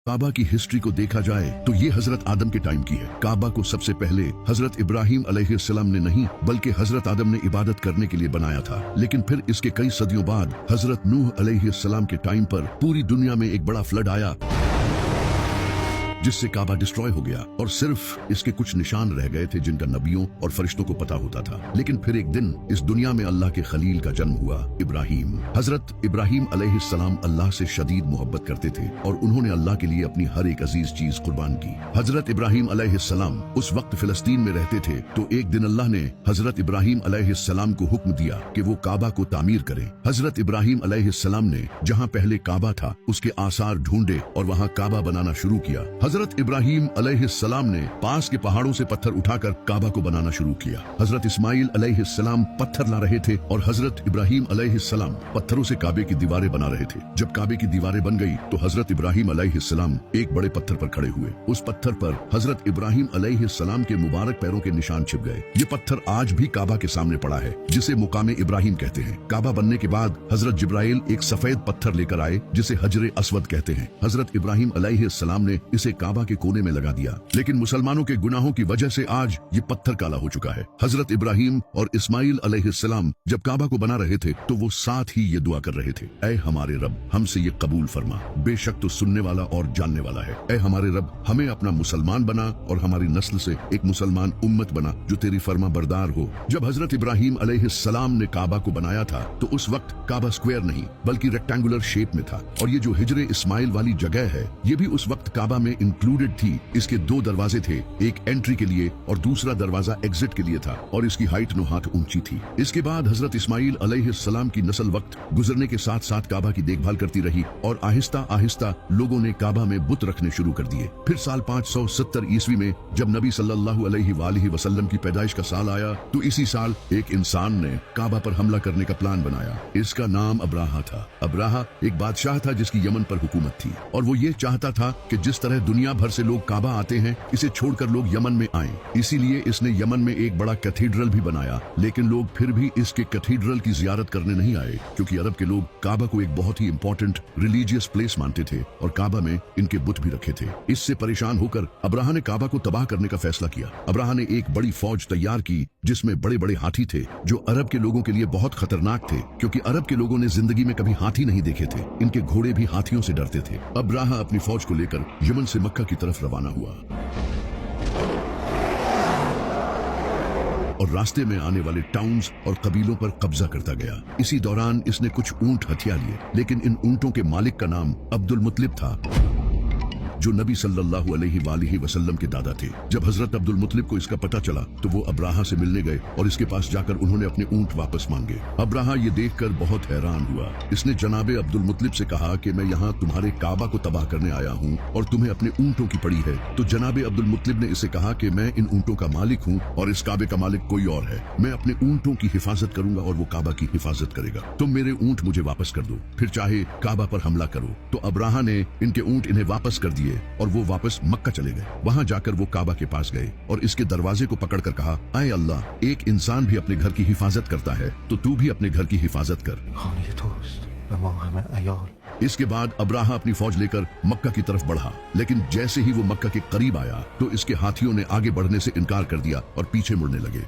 काबा की हिस्ट्री को देखा जाए तो ये हजरत आदम के टाइम की है। काबा को सबसे पहले हजरत इब्राहिम अलैहिस्सलाम ने नहीं बल्कि हजरत आदम ने इबादत करने के लिए बनाया था। लेकिन फिर इसके कई सदियों बाद हजरत नूह अलैहिस्सलाम के टाइम पर पूरी दुनिया में एक बड़ा फ्लड आया जिससे काबा डिस्ट्रॉय हो गया और सिर्फ इसके कुछ निशान रह गए थे जिनका नबियों और फरिश्तों को पता होता था। लेकिन फिर एक दिन इस दुनिया में अल्लाह के खलील का जन्म हुआ, इब्राहिम। हजरत इब्राहिम अलैहिस्सलाम अल्लाह से शदीद मोहब्बत करते थे और उन्होंने अल्लाह के लिए अपनी हर एक अजीज चीज कुर्बान की। हजरत इब्राहिम अलैहिस्सलाम उस वक्त फिलिस्तीन में रहते थे तो एक दिन अल्लाह ने हजरत इब्राहिम अलैहिस्सलाम को हुक्म दिया कि वो काबा को तामीर करें। हजरत इब्राहिम अलैहिस्सलाम ने जहाँ पहले काबा था उसके आसार ढूंढे और वहाँ काबा बनाना शुरू किया। हजरत इब्राहिम अलैहिस्सलाम ने पास के पहाड़ों से पत्थर उठाकर काबा को बनाना शुरू किया। हजरत इस्माइल अलैहिस्सलाम पत्थर ला रहे थे और हजरत इब्राहिम अलैहिस्सलाम पत्थरों से काबे की दीवारें बना रहे थे। जब काबे की दीवारें बन गई तो हजरत इब्राहिम अलैहिस्सलाम एक बड़े पत्थर पर खड़े हुए। उस पत्थर पर हजरत इब्राहिम अलैहिस्सलाम के मुबारक पैरों के निशान छिप गए। ये पत्थर आज भी काबा के सामने पड़ा है जिसे मुकामे इब्राहिम कहते हैं। काबा बनने के बाद हजरत जिब्राइल एक सफेद पत्थर लेकर आए जिसे हजरे अस्वद कहते हैं। हजरत इब्राहिम अलैहिस्सलाम ने इसे काबा के कोने में लगा दिया, लेकिन मुसलमानों के गुनाहों की वजह से आज ये पत्थर काला हो चुका है। हजरत इब्राहिम और इस्माइल अलैहिस्सलाम जब काबा को बना रहे थे तो वो साथ ही ये दुआ कर रहे थे, ऐ हमारे रब हमसे ये कबूल फरमा, बेशक तो सुनने वाला और जानने वाला है। ऐ हमारे रब हमें अपना मुसलमान बना और हमारी नस्ल से एक मुसलमान उम्मत बना जो तेरी फरमा बरदार हो। जब हजरत इब्राहिम अलैहिस्सलाम ने काबा को बनाया था तो उस वक्त काबा स्क्वायर नहीं बल्कि रेक्टेंगुलर शेप में था और ये जो हिजरे इस्माइल वाली जगह है ये भी उस वक्त काबा में इंक्लूडेड थी। इसके दो दरवाजे थे, एक एंट्री के लिए और दूसरा दरवाजा एग्जिट के लिए था और इसकी हाइट 9 हाथ ऊंची थी। इसके बाद हजरत इस्माइल अलैहिस्सलाम की नस्ल वक्त गुजरने के साथ साथ काबा की देखभाल करती रही और आहिस्ता आहिस्ता लोगों ने काबा में बुत रखने शुरू कर दिए। फिर साल 570 ईस्वी में जब नबी सल्लल्लाहु अलैहि वसल्लम की पैदाइश का साल आया तो इसी साल एक इंसान ने काबा पर हमला करने का प्लान बनाया। इसका नाम अब्राहा था। अब्राहा एक बादशाह था जिसकी यमन पर हुकूमत थी और वो ये चाहता था कि जिस तरह दुनिया भर से लोग काबा आते हैं इसे छोड़कर लोग यमन में आएं। इसीलिए इसने यमन में एक बड़ा कैथीड्रल भी बनाया, लेकिन लोग फिर भी इसके कैथीड्रल की जियारत करने नहीं आए क्योंकि अरब के लोग काबा को एक बहुत ही इंपॉर्टेंट रिलीजियस प्लेस मानते थे और काबा में इनके बुत भी रखे थे। इससे परेशान होकर अब्राहा ने काबा को तबाह करने का फैसला किया। अब्राहा ने एक बड़ी फौज तैयार की जिसमें बड़े बड़े हाथी थे जो अरब के लोगों के लिए बहुत खतरनाक थे क्योंकि अरब के लोगों ने जिंदगी में कभी हाथी नहीं देखे थे। इनके घोड़े भी हाथियों से डरते थे। अब्राहा अपनी फौज को लेकर यमन से मक्का की तरफ रवाना हुआ और रास्ते में आने वाले टाउन्स और कबीलों पर कब्जा करता गया। इसी दौरान इसने कुछ ऊंट हथिया लिए, लेकिन इन ऊंटों के मालिक का नाम अब्दुल मुत्तलिब था जो नबी सल्लल्लाहु अलैहि वसल्लम के दादा थे। जब हजरत अब्दुल मुत्तलिब को इसका पता चला तो वो अब्राहा से मिलने गए और इसके पास जाकर उन्होंने अपने ऊंट वापस मांगे। अब्राहा ये देखकर बहुत हैरान हुआ। इसने जनाबे अब्दुल मुत्तलिब से कहा कि मैं यहाँ तुम्हारे काबा को तबाह करने आया हूँ और तुम्हें अपने ऊंटों की पड़ी है। तो जनाबे अब्दुल मुत्तलिब ने इसे कहा कि मैं इन ऊंटों का मालिक हूँ और इस काबे का मालिक कोई और है। मैं अपने ऊंटों की हिफाजत करूंगा और वो काबा की हिफाजत करेगा। तुम मेरे ऊंट मुझे वापस कर दो, फिर चाहे काबा पर हमला करो। तो अब्राहा ने इनके ऊंट इन्हें वापस कर दिए और वो वापस मक्का चले गए। वहां जाकर वो काबा के पास गए और इसके दरवाजे को पकड़कर कहा, ऐ अल्लाह, एक इंसान भी अपने घर की हिफाजत करता है तो तू भी अपने घर की हिफाजत कर। इसके बाद अब्राहा अपनी फौज लेकर मक्का की तरफ बढ़ा, लेकिन जैसे ही वो मक्का के करीब आया तो इसके हाथियों ने आगे बढ़ने से इनकार कर दिया और पीछे मुड़ने लगे।